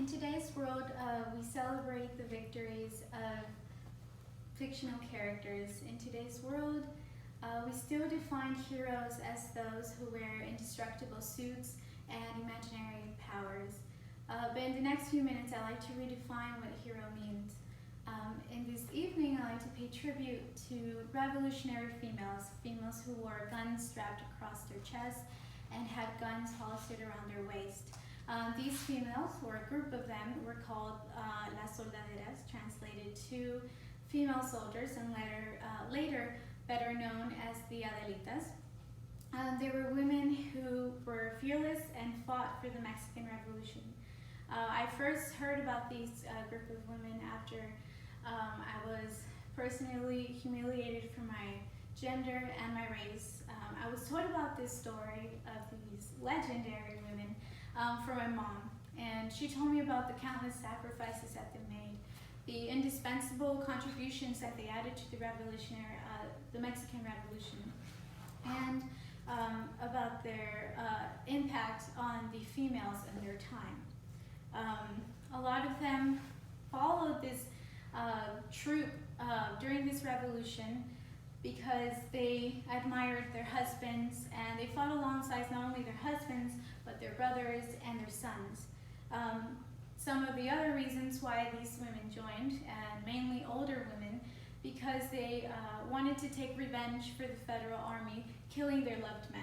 In today's world, we celebrate the victories of fictional characters. In today's world, we still define heroes as those who wear indestructible suits and imaginary powers. But in the next few minutes, I'd like to redefine what a hero means. In this evening, I'd like to pay tribute to revolutionary females who wore guns strapped across their chests and had guns holstered around their waist. These females, or a group of them, were called Las Soldaderas, translated to female soldiers, and later better known as the Adelitas. They were women who were fearless and fought for the Mexican Revolution. I first heard about these group of women after I was personally humiliated for my gender and my race. I was told about this story of these legendary women from my mom, and she told me about the countless sacrifices that they made, the indispensable contributions that they added to the Mexican Revolution, and about their impact on the females in their time. A lot of them followed this troop during this revolution because they admired their husbands, and they fought alongside not only their husbands but their brothers and their sons. Some of the other reasons why these women joined, and mainly older women, because they wanted to take revenge for the Federal Army killing their loved men.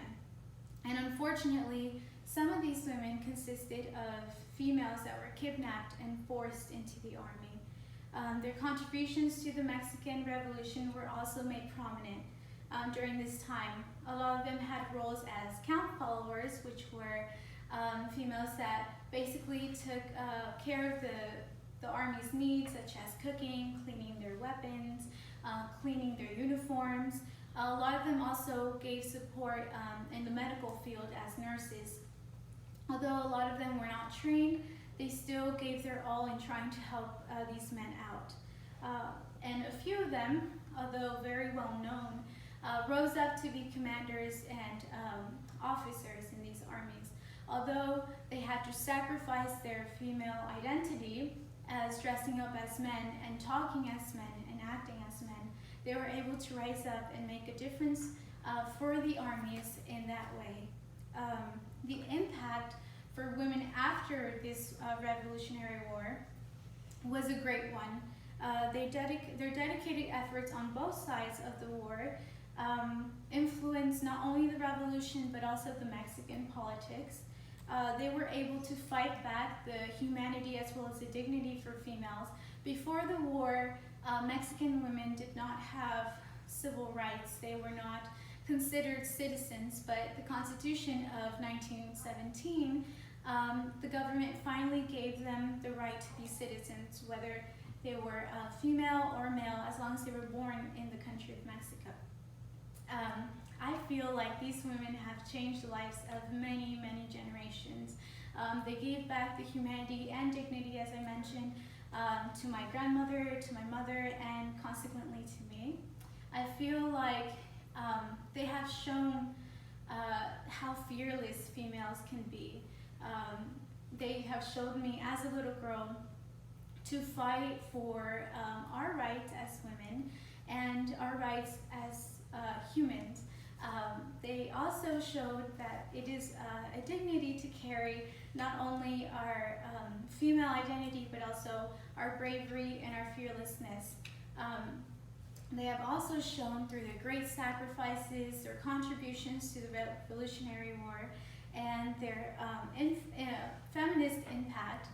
And unfortunately, some of these women consisted of females that were kidnapped and forced into the army. Their contributions to the Mexican Revolution were also made prominent during this time. A lot of them had roles as count followers, which were females that basically took care of the army's needs, such as cooking, cleaning their weapons, cleaning their uniforms. A lot of them also gave support in the medical field as nurses. Although a lot of them were not trained, they still gave their all in trying to help these men out. And a few of them, although very well known, rose up to be commanders and officers in these armies. Although they had to sacrifice their female identity as dressing up as men and talking as men and acting as men, they were able to rise up and make a difference for the armies in that way. The impact for women after this Revolutionary War was a great one. Their dedicated efforts on both sides of the war influenced not only the revolution but also the Mexican politics. They were able to fight back the humanity as well as the dignity for females. Before the war, Mexican women did not have civil rights. They were not considered citizens, but the Constitution of 1917, the government finally gave them the right to be citizens, whether they were female or male, as long as they were born in the country of Mexico. I feel like these women have changed the lives of many, many generations. They gave back the humanity and dignity, as I mentioned, to my grandmother, to my mother, and consequently to me. I feel like they have shown how fearless females can be. They have showed me as a little girl to fight for our rights as women and our rights as humans. They also showed that it is a dignity to carry not only our female identity but also our bravery and our fearlessness. They have also shown through their great sacrifices, their contributions to the Revolutionary War, and their feminist impact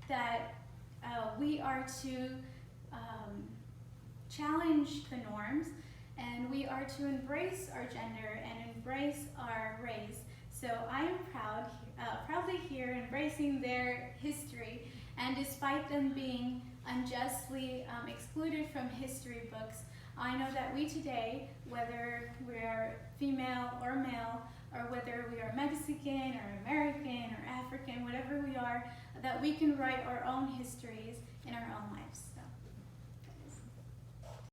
that we are to challenge the norms, and we are to embrace our gender and embrace our race. So I am proudly here embracing their history, and despite them being unjustly excluded from history books, I know that we today, whether we are female or male, or whether we are Mexican or American or African, whatever we are, that we can write our own histories in our own lives.